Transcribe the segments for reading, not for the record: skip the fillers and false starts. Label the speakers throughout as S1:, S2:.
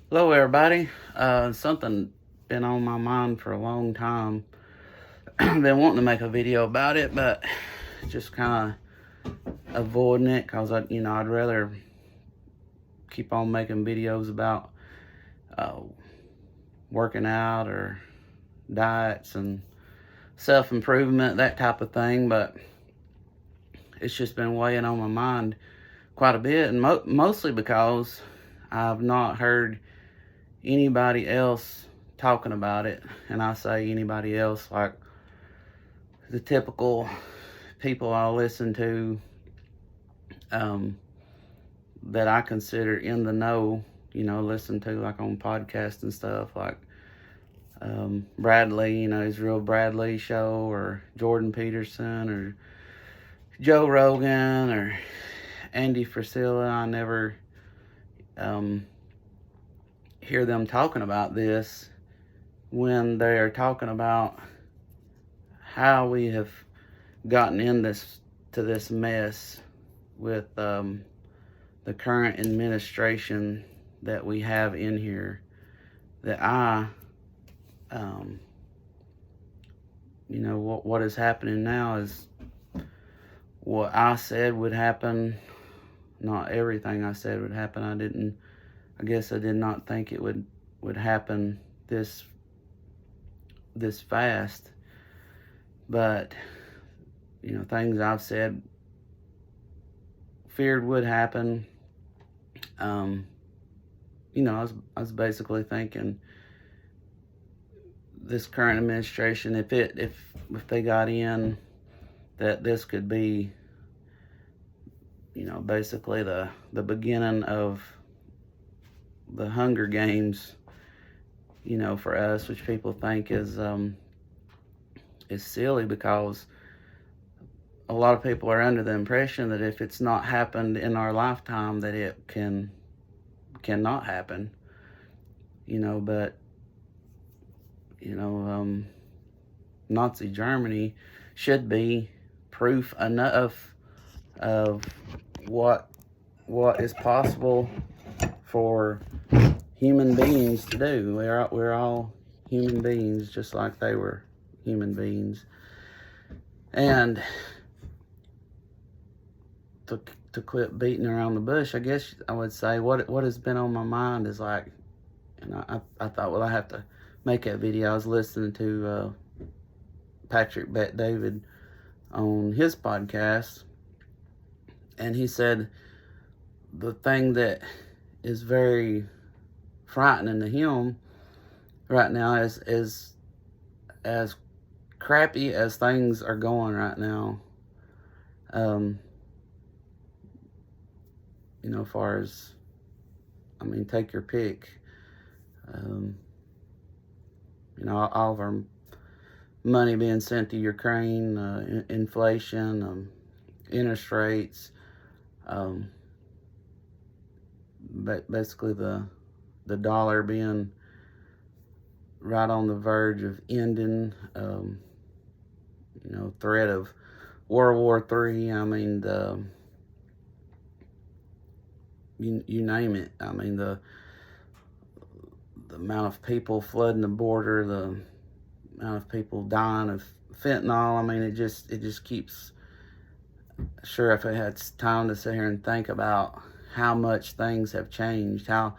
S1: Hello, everybody. Something been on my mind for a long time. Been wanting to make a video about it, but just kind of avoiding it because I'd rather keep on making videos about uh, working out or diets and self improvement, that type of thing. But it's just been weighing on my mind quite a bit, and mostly because I've not heard anybody else talking about it. And I say anybody else, like the typical people I listen to, um, that I consider in the know, listen to like on podcasts and stuff, like Bradley, his Real Bradley show, or Jordan Peterson, or Joe Rogan, or Andy Frisella. I never um, hear them talking about this when they are talking about how we have gotten in this mess with the current administration that we have in here. That um, what is happening now is what I said would happen. Not everything I said would happen. I guess I did not think it would happen this fast. But things I've said feared would happen. I was basically thinking this current administration, if they got in, that this could be, basically the beginning of the Hunger Games, for us, which people think is silly because a lot of people are under the impression that if it's not happened in our lifetime, that it cannot happen. But Nazi Germany should be proof enough of what is possible for human beings to do. We're all human beings, just like they were human beings. And to quit beating around the bush, I guess I would say what has been on my mind is like, and I thought, well, I have to make that video. I was listening to Patrick Bet-David on his podcast, and he said the thing that is very frightening to him right now is as crappy as things are going right now. As far as, take your pick. All of our money being sent to Ukraine, inflation, interest rates, basically the dollar being right on the verge of ending, threat of World War III. You name it. The amount of people flooding the border, the amount of people dying of fentanyl. It just keeps. Sure, if I had time to sit here and think about how much things have changed, how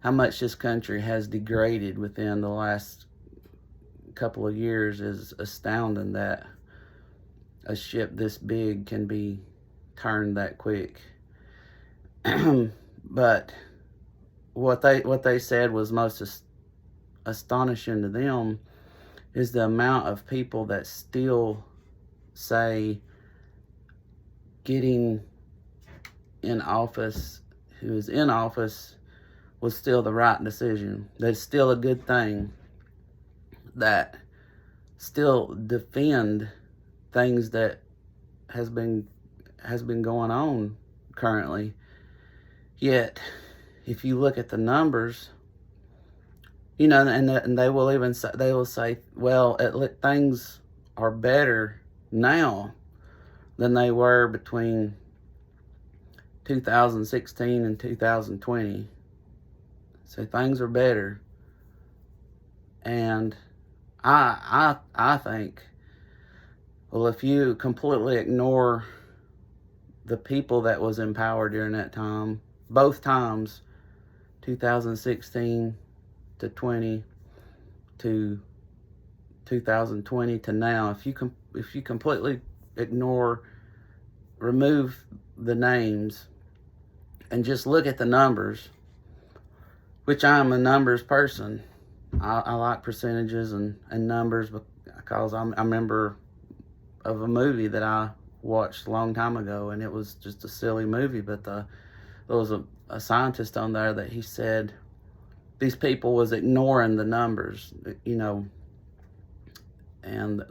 S1: much this country has degraded within the last couple of years, is astounding that a ship this big can be turned that quick. But what they said was most astonishing to them is the amount of people that still say getting in office, who is in office, was still the right decision. That's still a good thing. That still defend things that has been going on currently. Yet, if you look at the numbers, and they will say, well, things are better now than they were between 2016 and 2020. So things are better. And I think, well, if you completely ignore the people that was in power during that time, both times, 2016 to 20 to 2020 to now, if you completely remove the names and just look at the numbers, which I'm a numbers person. I like percentages and numbers because I'm a member of a movie that I watched a long time ago, and it was just a silly movie, but there was a scientist on there that he said these people was ignoring the numbers, and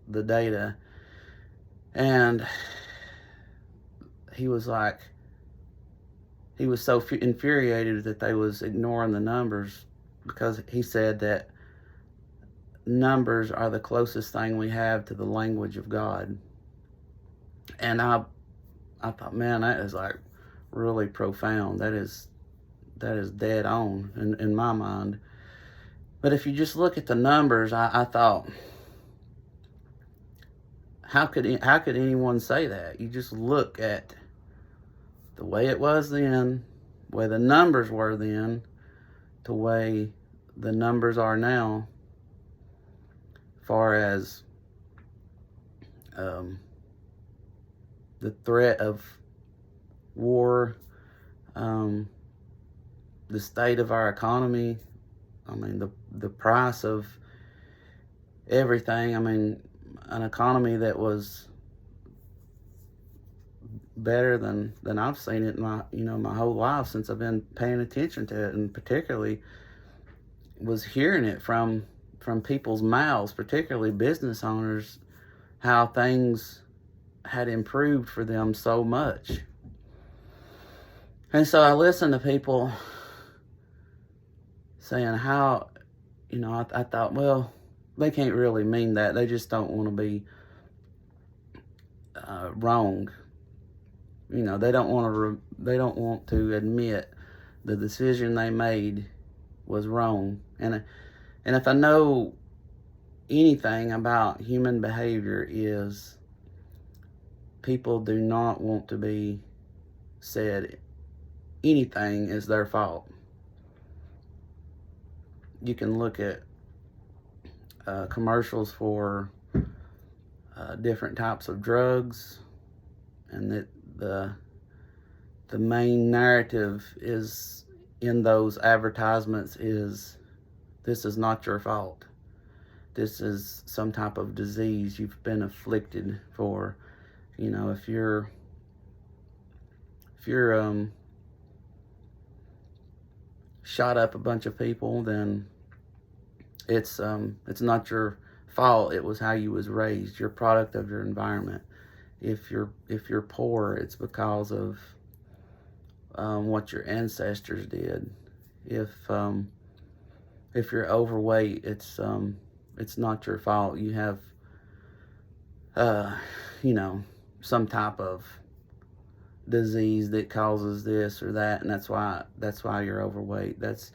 S1: the data, and he was like, he was so infuriated that they was ignoring the numbers, because he said that numbers are the closest thing we have to the language of God. And I thought, man, that is like really profound. That is dead on in my mind. But if you just look at the numbers, I thought, how could anyone say that? You just look at the way it was then, the way the numbers were then, the way the numbers are now, as far as the threat of war, the state of our economy. I mean, the price of everything. I mean, an economy that was better than I've seen it in my whole life since I've been paying attention to it, and particularly was hearing it from people's mouths, particularly business owners, how things had improved for them so much. And so I listened to people saying how, I thought, well, they can't really mean that. They just don't want to be wrong. They don't want to admit the decision they made was wrong. And if I know anything about human behavior, is people do not want to be said anything is their fault. You can look at commercials for different types of drugs, and that the main narrative is in those advertisements is, this is not your fault. This is some type of disease you've been afflicted for. If you're shot up a bunch of people, then it's not your fault. It was how you was raised. You're a product of your environment. If you're poor, it's because of what your ancestors did. If you're overweight, it's not your fault. You have some type of disease that causes this or that, and that's why you're overweight. That's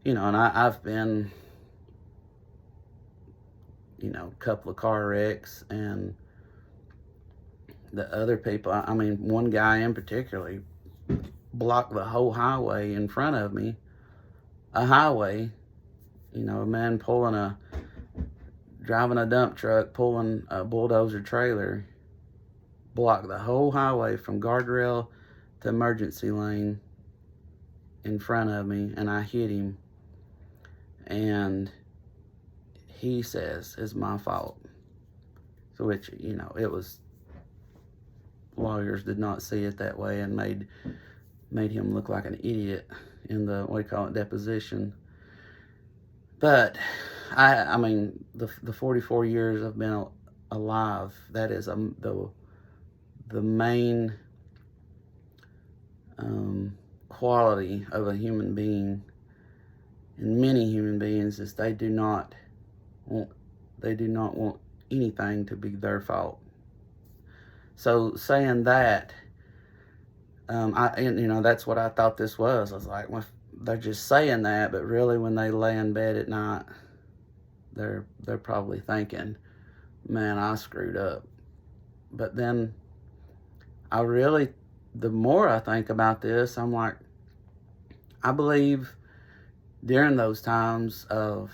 S1: and I've been a couple of car wrecks, and the other people, I mean, one guy in particular blocked the whole highway in front of me. A highway, a man driving a dump truck, pulling a bulldozer trailer, blocked the whole highway from guardrail to emergency lane in front of me, and I hit him. And he says it's my fault. So which, it was, lawyers did not see it that way, and made him look like an idiot in the, deposition. But I mean, the 44 years I've been alive, that is the main quality of a human being, and many human beings, is they do not want anything to be their fault. So saying that, that's what I thought this was. I was like, they're just saying that, but really when they lay in bed at night, they're probably thinking, man, I screwed up. But then the more I think about this, I'm like, I believe during those times of,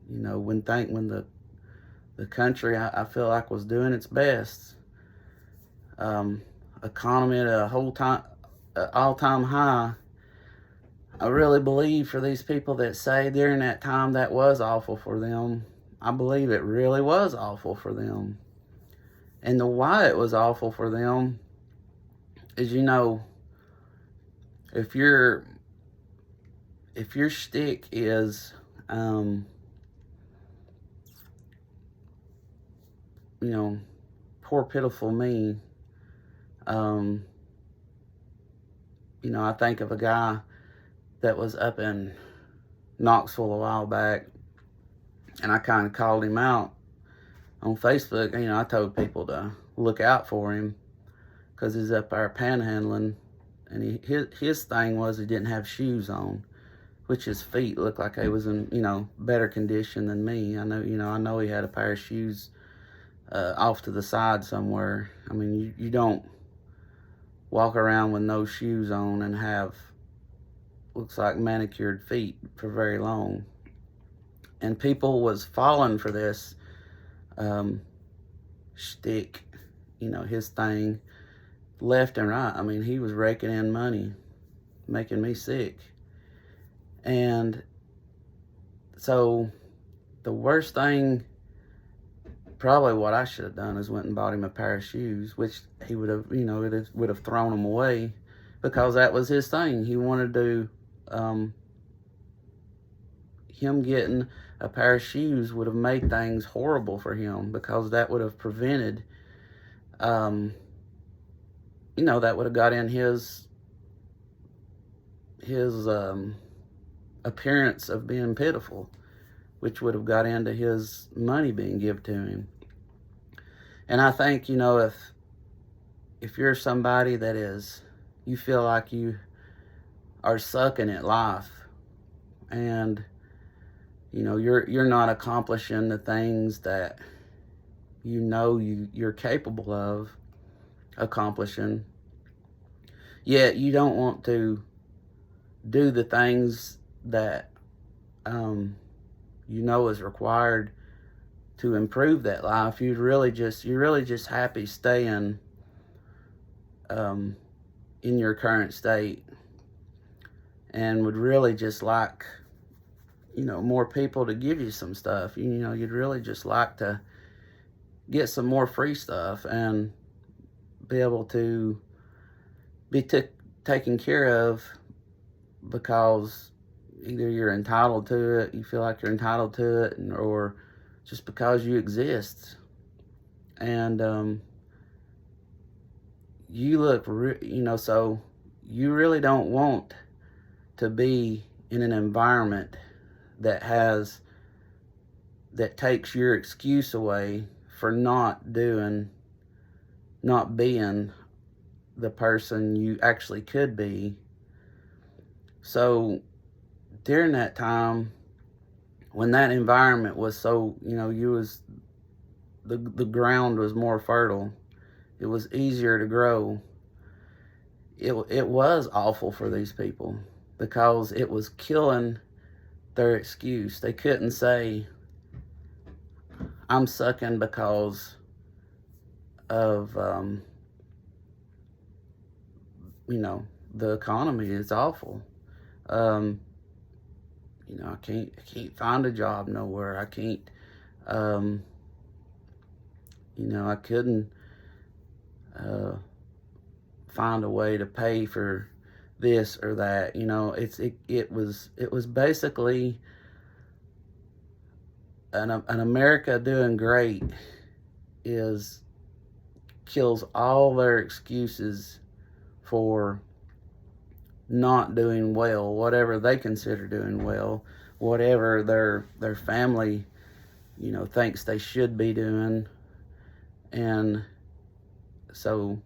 S1: when the country, I feel like, was doing its best, economy at a all-time high, I really believe for these people that say during that time that was awful for them, I believe it really was awful for them. And the why it was awful for them is, if your shtick is, poor, pitiful me, I think of a guy that was up in Knoxville a while back, and I kind of called him out on Facebook. I told people to look out for him because he's up there panhandling, and his thing was he didn't have shoes on, which his feet looked like they was in better condition than me. I know he had a pair of shoes off to the side somewhere. I mean, you don't walk around with no shoes on and have looks like manicured feet for very long. And people was falling for this shtick, his thing, left and right. I mean, he was raking in money, making me sick. And so the worst thing, probably what I should have done, is went and bought him a pair of shoes, which he would have, would have thrown them away, because that was his thing. He wanted to, him getting a pair of shoes would have made things horrible for him, because that would have prevented, that would have got in his appearance of being pitiful, which would have got into his money being given to him. And I think, if you're somebody that you feel like you are sucking at life, and you're not accomplishing the things that you're capable of accomplishing, yet you don't want to do the things that is required to improve that life. You're really just happy staying in your current state, and would really just like more people to give you some stuff. You'd really just like to get some more free stuff and be able to be taken care of, because either you're entitled to it, you feel like you're entitled to it, or just because you exist. And you look, so you really don't want to be in an environment that takes your excuse away for not being the person you actually could be. So during that time, when that environment was so, the ground was more fertile, it was easier to grow, it was awful for these people, because it was killing their excuse. They couldn't say, I'm sucking because of, the economy is awful. I can't find a job nowhere. I can't, I couldn't find a way to pay for this or that. It was basically an America doing great kills all their excuses for not doing well, whatever they consider doing well, whatever their family, thinks they should be doing. And so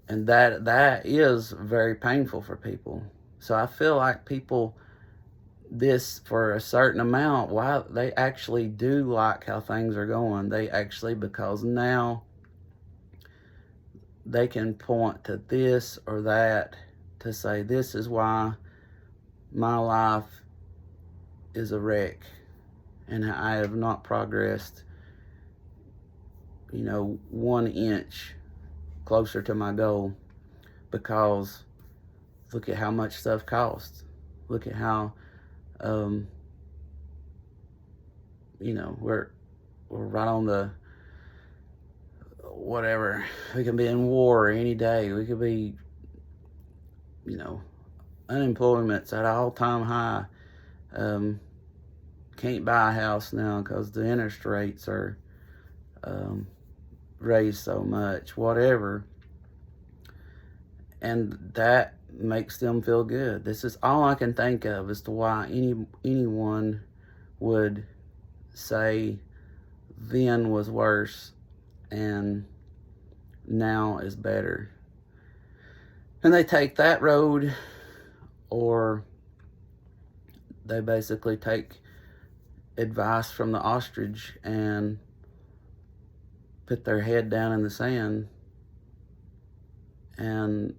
S1: And that is very painful for people. So I feel like people, this for a certain amount, why they actually do like how things are going. They actually, because now they can point to this or that to say, this is why my life is a wreck and I have not progressed, 1 inch closer to my goal, because look at how much stuff costs. Look at how, we're right on the whatever. We can be in war any day. We could be, unemployment's at an all-time high. Can't buy a house now because the interest rates are raised so much, whatever. And that makes them feel good. This is all I can think of as to why anyone would say then was worse and now is better. And they take that road, or they basically take advice from the ostrich and put their head down in the sand and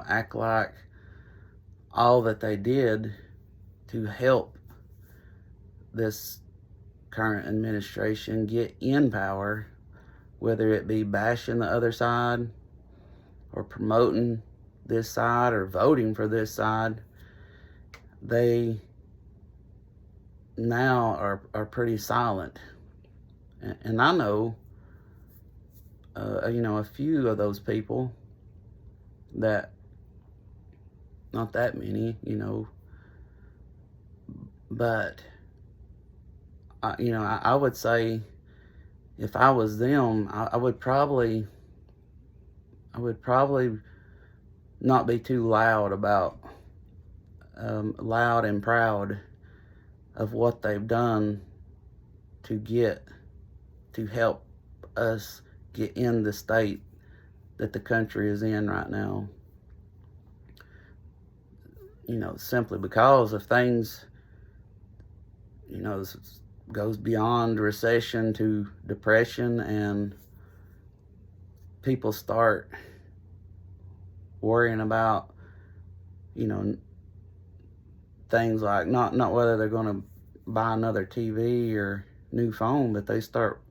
S1: act like all that they did to help this current administration get in power, whether it be bashing the other side or promoting this side or voting for this side, they now are pretty silent. And I know, a few of those people that, not that many, but, I would say if I was them, I would probably not be too loud about, loud and proud of what they've done to help us get in the state that the country is in right now. Simply because if things, goes beyond recession to depression and people start worrying about, things like not whether they're going to buy another TV or new phone, but they start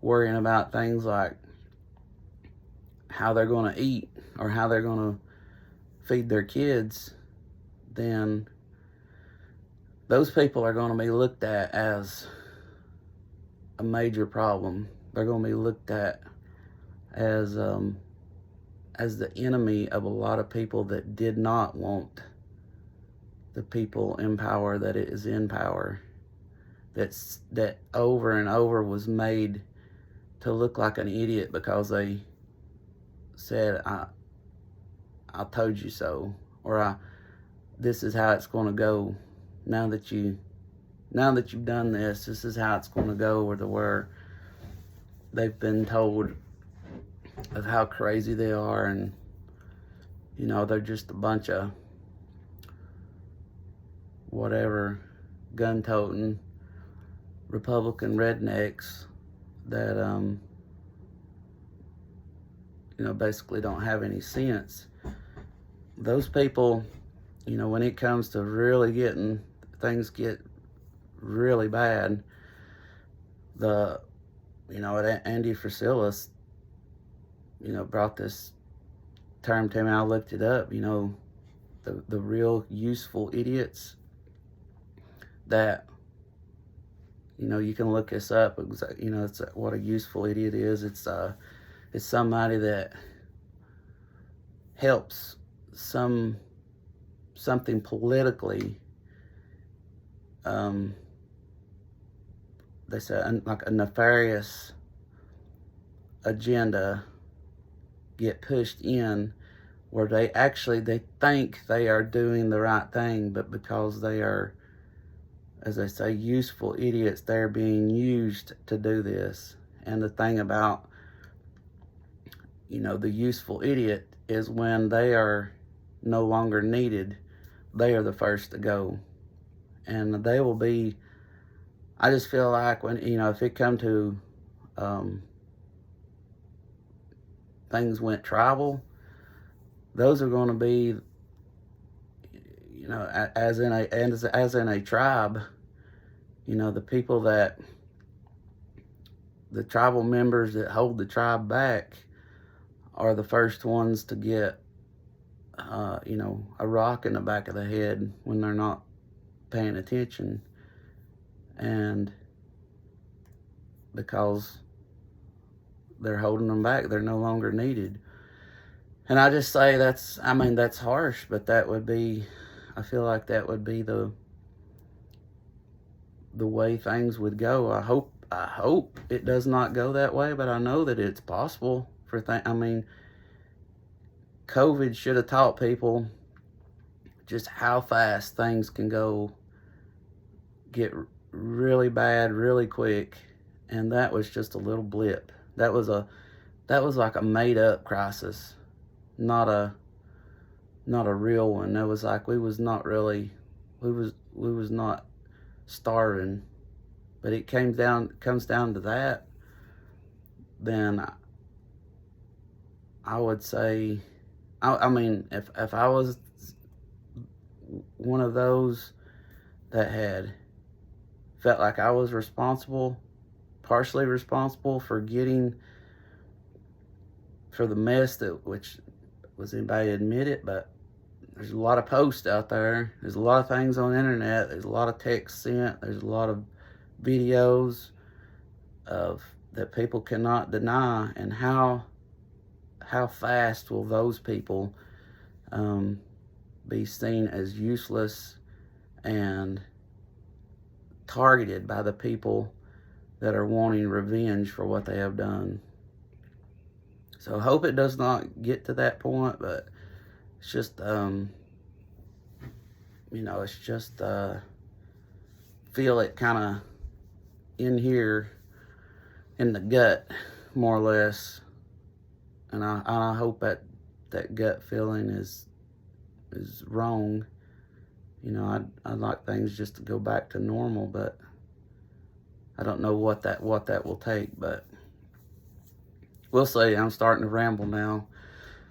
S1: worrying about things like how they're going to eat or how they're going to feed their kids, then those people are going to be looked at as a major problem. They're going to be looked at as the enemy of a lot of people that did not want the people in power that is in power. That over and over was made to look like an idiot because they said, I told you so, or this is how it's going to go. Now that you've done this is how it's going to go, or where they've been told of how crazy they are, and they're just a bunch of whatever gun-toting Republican rednecks that basically don't have any sense. Those people, when it comes to really things get really bad, Andy Frisella, brought this term to me. I looked it up, the real useful idiots that, you can look this up. It's what a useful idiot is. It's somebody that helps something politically, they say like a nefarious agenda get pushed in, where they think they are doing the right thing, but because they are, as they say, useful idiots, they're being used to do this. And the thing about, you know, the useful idiot is when they are no longer needed. They are the first to go. And they will be, I just feel like when, you know, if it come to things went tribal, those are going to be, you know, as in a tribe, you know, the people that, the tribal members that hold the tribe back are the first ones to get, you know, a rock in the back of the head when they're not paying attention. And because they're holding them back, they're no longer needed. And I just say that's, I mean, that's harsh, but that would be, I feel like that would be the way things would go. I hope it does not go that way, but I know that it's possible for I mean, COVID should have taught people just how fast things can get really bad really quick, and that was just a little blip. That was like a made up crisis, not a real one. That was like we was not starving, but it comes down to that. Then I would say, I mean, if I was one of those that had felt like I was partially responsible for the mess which was anybody admit it, but there's a lot of posts out there. There's a lot of things on the internet. There's a lot of texts sent. There's a lot of videos that people cannot deny. And how fast will those people be seen as useless and targeted by the people that are wanting revenge for what they have done. So I hope it does not get to that point, but it's just, you know, it's just, feel it kind of in here, in the gut, more or less. And I hope that gut feeling is wrong. You know, I'd like things just to go back to normal, but I don't know what that will take, but we'll see. I'm starting to ramble now.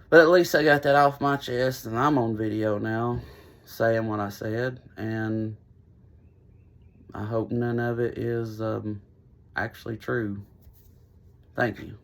S1: But at least I got that off my chest, and I'm on video now saying what I said, and I hope none of it is actually true. Thank you.